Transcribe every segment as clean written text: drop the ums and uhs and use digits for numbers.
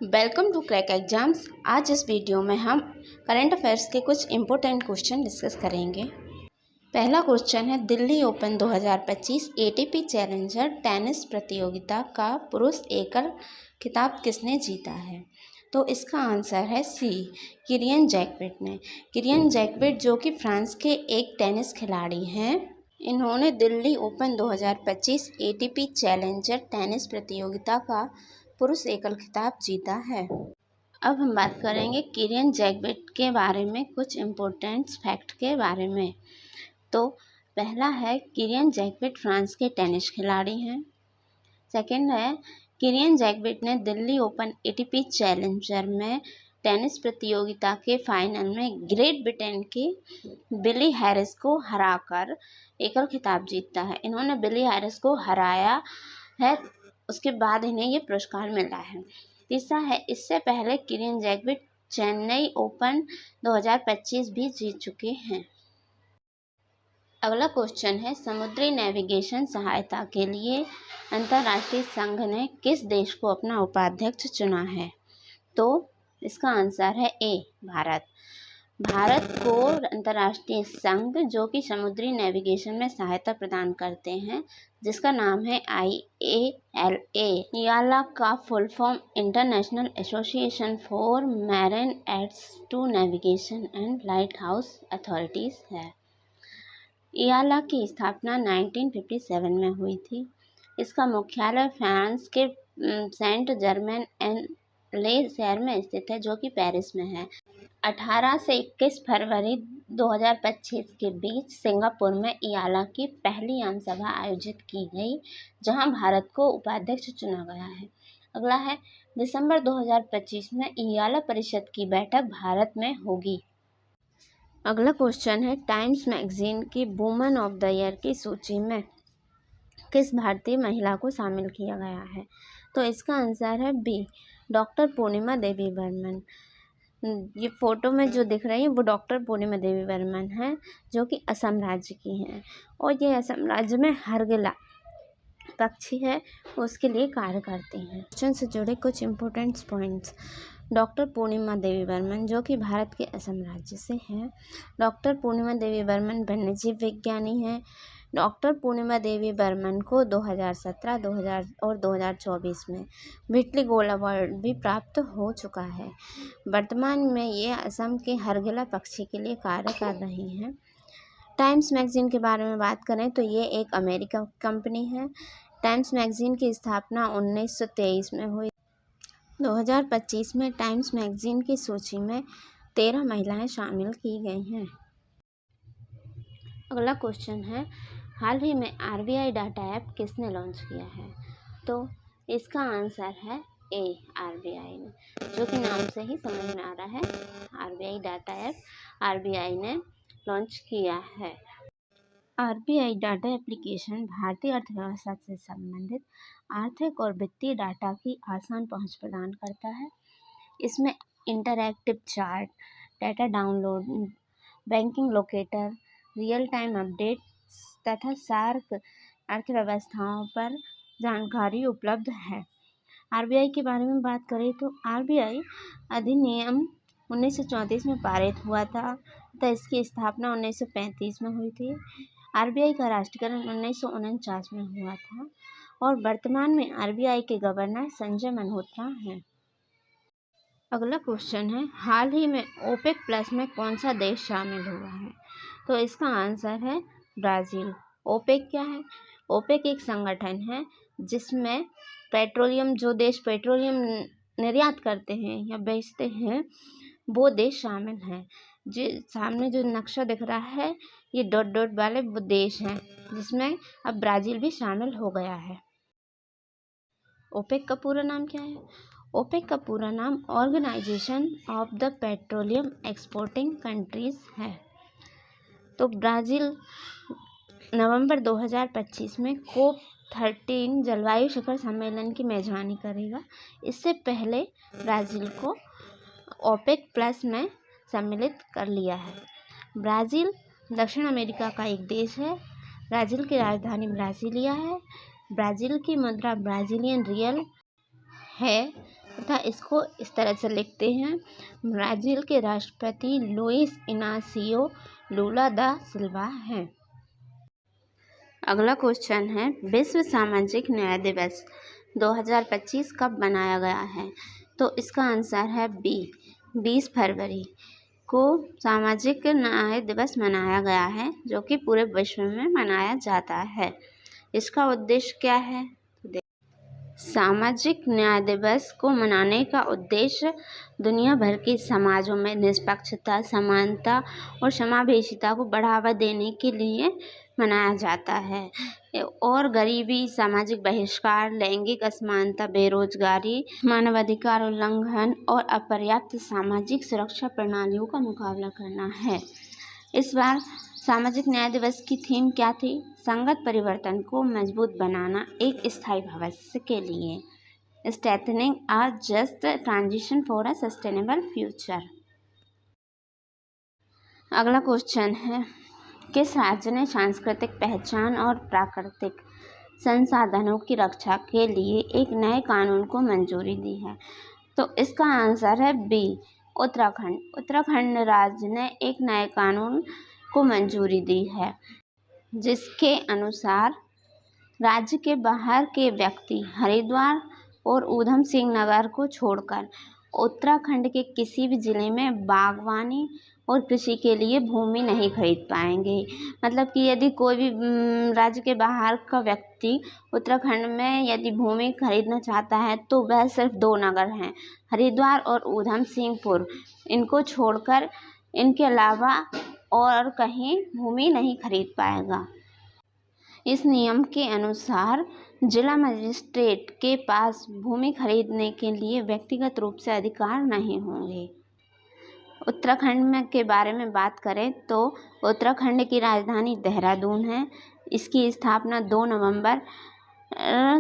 Welcome to crack exams. आज इस video में हम करंट अफेयर्स के कुछ इम्पोर्टेंट क्वेश्चन डिस्कस करेंगे। पहला क्वेश्चन है, Delhi open 2025 ATP challenger tennis प्रतियोगिता का पुरुष एकल खिताब किसने जीता है? तो इसका आंसर है सी, किरियन जैकविट ने। किरियन जैकविट जो कि फ्रांस के एक टेनिस खिलाड़ी हैं, इन्होंने Delhi open 2025 ATP challenger tennis प्रतियोगिता का पुरुष एकल खिताब जीता है। अब हम बात करेंगे किरियन जैकविट के बारे में, कुछ इम्पोर्टेंट फैक्ट के बारे में। तो पहला है, किरियन जैकविट फ्रांस के टेनिस खिलाड़ी हैं। सेकंड है, किरियन जैकविट ने दिल्ली ओपन एटीपी चैलेंजर में टेनिस प्रतियोगिता के फाइनल में ग्रेट ब्रिटेन की बिली हैरिस को हराकर एकल खिताब जीता है। इन्होंने बिली हैरिस को हराया है, उसके बाद इन्हें ये पुरस्कार मिला है। तीसरा है, इससे पहले किरियन जैकविट चेन्नई ओपन 2025 भी जीत चुके हैं। अगला क्वेश्चन है, समुद्री नेविगेशन सहायता के लिए अंतर्राष्ट्रीय संघ ने किस देश को अपना उपाध्यक्ष चुना है? तो इसका आंसर है ए, भारत। भारत को अंतर्राष्ट्रीय संघ जो कि समुद्री नेविगेशन में सहायता प्रदान करते हैं, जिसका नाम है IALA, याला का full form international association for marine aids to navigation and lighthouse authorities है। याला की स्थापना 1957 में हुई थी। इसका मुख्यालय फ्रांस के सेंट जर्मेन एन ले शहर में स्थित है, जो कि पेरिस में है। 18 से 21 फरवरी 2025 के बीच सिंगापुर में इयाला की पहली आम सभा आयोजित की गई, जहां भारत को उपाध्यक्ष चुना गया है। अगला है, दिसंबर 2025 में इयाला परिषद की बैठक भारत में होगी। अगला क्वेश्चन है, टाइम्स मैगजीन की वुमेन ऑफ द ईयर की सूची में किस भारतीय महिला को शामिल किया गया है? तो इसका आंसर है बी, डॉक्टर पूर्णिमा देवी बर्मन। ये फोटो में जो दिख रही है वो डॉक्टर पूर्णिमा देवी बर्मन है, जो कि असम राज्य की हैं, और ये असम राज्य में हरगिला पक्षी है, उसके लिए कार्य करती हैं। क्वेश्चन से जुड़े कुछ इम्पोर्टेंट पॉइंट्स। डॉक्टर पूर्णिमा देवी बर्मन जो कि भारत के असम राज्य से हैं। डॉक्टर पूर्णिमा देवी बर्मन वन्यजीव विज्ञानी हैं। डॉक्टर पूर्णिमा देवी बर्मन को 2017, 2000 और 2024 में व्हिटली गोल्ड अवार्ड भी प्राप्त हो चुका है। वर्तमान में ये असम के हरगिला पक्षी के लिए कार्य कर रही हैं। टाइम्स मैगजीन के बारे में बात करें तो ये एक अमेरिका कंपनी है। टाइम्स मैगजीन की स्थापना 1923 में हुई। 2025 में टाइम्स मैगजीन की सूची में 13 महिलाएं शामिल की गई हैं। अगला क्वेश्चन है, हाल ही में RBI डाटा ऐप किसने लॉन्च किया है? तो इसका आंसर है ए, RBI ने, जो कि नाम से ही समझ में आ रहा है। RBI डाटा ऐप RBI ने लॉन्च किया है। RBI डाटा एप्लीकेशन भारतीय अर्थव्यवस्था से संबंधित आर्थिक और वित्तीय डाटा की आसान पहुंच प्रदान करता है। इसमें interactive chart, data download, banking locator, real time update तथा सार्क अर्थव्यवस्थाओं पर जानकारी उपलब्ध है। RBI के बारे में बात करें तो RBI अधिनियम 1934 में पारित हुआ था, तो इसकी स्थापना 1935 में हुई थी। RBI का राष्ट्रीयकरण 1949 में हुआ था और वर्तमान में RBI के गवर्नर संजय मल्होत्रा हैं। अगला क्वेश्चन है, हाल ही में OPEC प्लस में कौन सा देश शामिल हुआ है? तो इसका आंसर है ब्राज़ील। OPEC क्या है? OPEC एक संगठन है जिसमें पेट्रोलियम, जो देश पेट्रोलियम निर्यात करते हैं या बेचते हैं, वो देश शामिल हैं। जो सामने जो नक्शा दिख रहा है, ये डॉट डॉट वाले वो देश हैं, जिसमें अब ब्राज़ील भी शामिल हो गया है। OPEC का पूरा नाम क्या है? OPEC का पूरा नाम organisation of the petroleum exporting countries है। तो ब्राज़ील नवंबर 2025 में COP13 जलवायु शिखर सम्मेलन की मेजबानी करेगा। इससे पहले ब्राज़ील को OPEC प्लस में सम्मिलित कर लिया है। ब्राज़ील दक्षिण अमेरिका का एक देश है। ब्राज़ील की राजधानी ब्राज़ीलिया है। ब्राज़ील की मुद्रा ब्राज़ीलियन रियल है। तथा इसको इस तरह से लिखते हैं। ब्राज़ील के राष्ट्रपति लुइस इनासियो लूला दा सिल्वा हैं। अगला क्वेश्चन है, विश्व सामाजिक न्याय दिवस 2025 कब मनाया गया है? तो इसका आंसर है बी, 20 फरवरी को सामाजिक न्याय दिवस मनाया गया है, जो कि पूरे विश्व में मनाया जाता है। इसका उद्देश्य क्या है? सामाजिक न्याय दिवस को मनाने का उद्देश्य दुनिया भर के समाजों में निष्पक्षता, समानता और समावेशिता को बढ़ावा देने के लिए मनाया जाता है और गरीबी, सामाजिक बहिष्कार, लैंगिक असमानता, बेरोजगारी, मानवाधिकार उल्लंघन और अपर्याप्त सामाजिक सुरक्षा प्रणालियों का मुकाबला करना है। इस बार सामाजिक न्याय दिवस की थीम क्या थी? संगत परिवर्तन को मजबूत बनाना एक स्थायी भविष्य के लिए, strengthening a just transition for a sustainable future. अगला क्वेश्चन है, किस राज्य ने सांस्कृतिक पहचान और प्राकृतिक संसाधनों की रक्षा के लिए एक नए कानून को मंजूरी दी है? तो इसका आंसर है बी, उत्तराखंड। उत्तराखंड राज्य ने एक नए कानून को मंजूरी दी है, जिसके अनुसार राज्य के बाहर के व्यक्ति हरिद्वार और ऊधम सिंह नगर को छोड़कर उत्तराखंड के किसी भी जिले में बागवानी और कृषि के लिए भूमि नहीं खरीद पाएंगे। मतलब कि यदि कोई भी राज्य के बाहर का व्यक्ति उत्तराखंड में यदि भूमि खरीदना चाहता है तो वह सिर्फ 2 नगर हैं, हरिद्वार और ऊधम सिंहपुर। इनको छोड़कर इनके अलावा और कहीं भूमि नहीं खरीद पाएगा। इस नियम के अनुसार जिला मजिस्ट्रेट के पास भूमि खरीदने के लिए व्यक्तिगत रूप से अधिकार नहीं होंगे। उत्तराखंड में के बारे में बात करें तो उत्तराखंड की राजधानी देहरादून है। इसकी स्थापना 2 नवंबर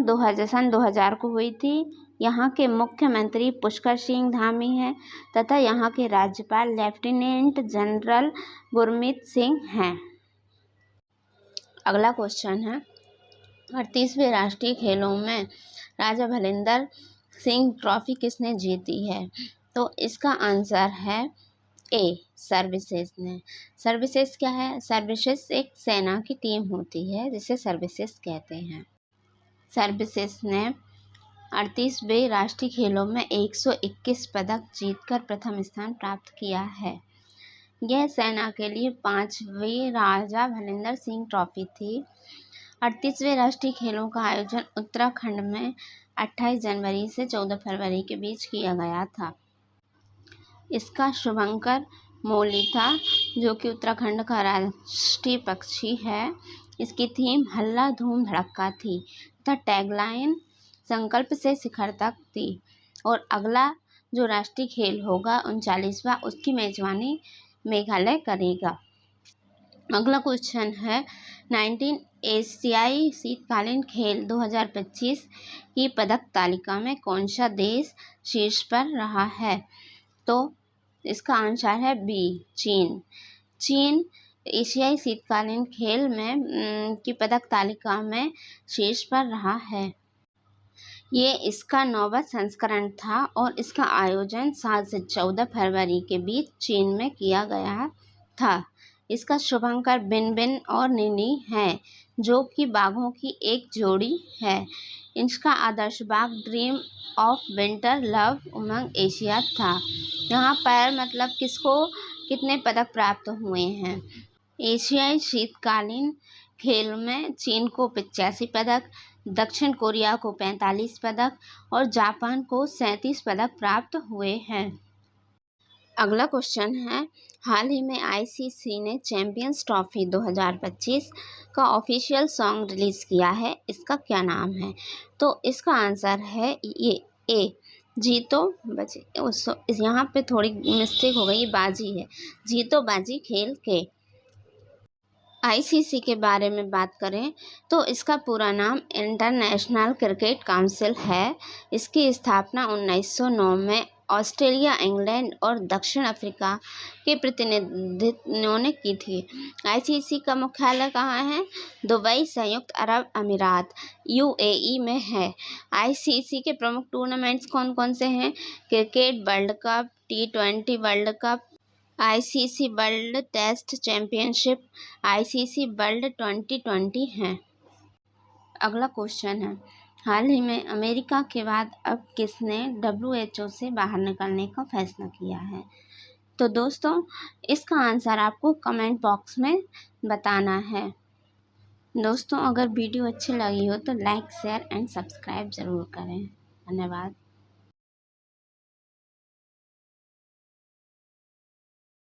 2000 को हुई थी। यहाँ के मुख्यमंत्री पुष्कर सिंह धामी हैं तथा यहाँ के राज्यपाल लेफ्टिनेंट जनरल गुरमीत सिंह हैं। अगला क्वेश्चन है, 38वें राष्ट्रीय खेलों में राजा भलिंदर सिंह ट्रॉफी किसने जीती है? तो इसका आंसर है ए, सर्विसेज ने। सर्विसेज क्या है? सर्विसेज एक सेना की टीम होती है जिसे सर्विसेज कहते हैं। सर्विसेज ने 38वें राष्ट्रीय खेलों में 121 पदक जीतकर प्रथम स्थान प्राप्त किया है। यह सेना के लिए 5वीं राजा भलिंदर सिंह ट्रॉफी थी। 38वें राष्ट्रीय खेलों का आयोजन उत्तराखंड में 28 जनवरी से 14 फरवरी के बीच किया गया था। इसका शुभंकर मोली था, जो कि उत्तराखंड का राष्ट्रीय पक्षी है। इसकी थीम हल्ला धूम धड़क्का थी तथा टैगलाइन संकल्प से शिखर तक थी। और अगला जो राष्ट्रीय खेल होगा 39वां, उसकी मेजबानी मेघालय करेगा। अगला क्वेश्चन है, 19 एशियाई शीतकालीन खेल 2025 की पदक तालिका में कौन सा देश शीर्ष पर रहा है? तो इसका आंसर है बी, चीन। चीन एशियाई शीतकालीन खेल में की पदक तालिका में शीर्ष पर रहा है। ये इसका 9वां संस्करण था और इसका आयोजन 7 से 14 फरवरी के बीच चीन में किया गया था। इसका शुभंकर बिनबिन और निनी है, जो कि बाघों की एक जोड़ी है। इसका आदर्श बाघ dream of winter love Umang Asia था। यहाँ पर मतलब किसको कितने पदक प्राप्त हुए हैं? एशियाई शीतकालीन खेल में चीन को 85 पदक, दक्षिण कोरिया को 45 पदक और जापान को 37 पदक प्राप्त हुए हैं। अगला क्वेश्चन है, हाल ही में आईसीसी ने चैंपियंस ट्रॉफी 2025 का ऑफिशियल सॉन्ग रिलीज किया है। इसका क्या नाम है? तो इसका आंसर है ये ए, जीतो बचे। यहाँ पे थोड़ी मिस्टेक हो गई, बाजी है, जीतो बाजी खेल के। आईसीसी के बारे में बात करें तो इसका पूरा नाम इंटरनेशनल क्रिकेट काउंसिल है। इसकी स्थापना 1909 में ऑस्ट्रेलिया, इंग्लैंड और दक्षिण अफ्रीका के प्रतिनिधित्व ने की थी। आईसीसी का मुख्यालय कहाँ है? दुबई, संयुक्त अरब अमीरात, यूएई में है। आईसीसी के प्रमुख टूर्नामेंट्स कौन कौन से हैं? Cricket world cup, T20 world cup, ICC world test championship, ICC world 2020 हैं। अगला क्वेश्चन है, हाल ही में अमेरिका के बाद अब किसने WHO से बाहर निकलने का फैसला किया है? तो दोस्तों, इसका आंसर आपको कमेंट बॉक्स में बताना है। दोस्तों, अगर वीडियो अच्छी लगी हो तो लाइक, शेयर एंड सब्सक्राइब ज़रूर करें। धन्यवाद।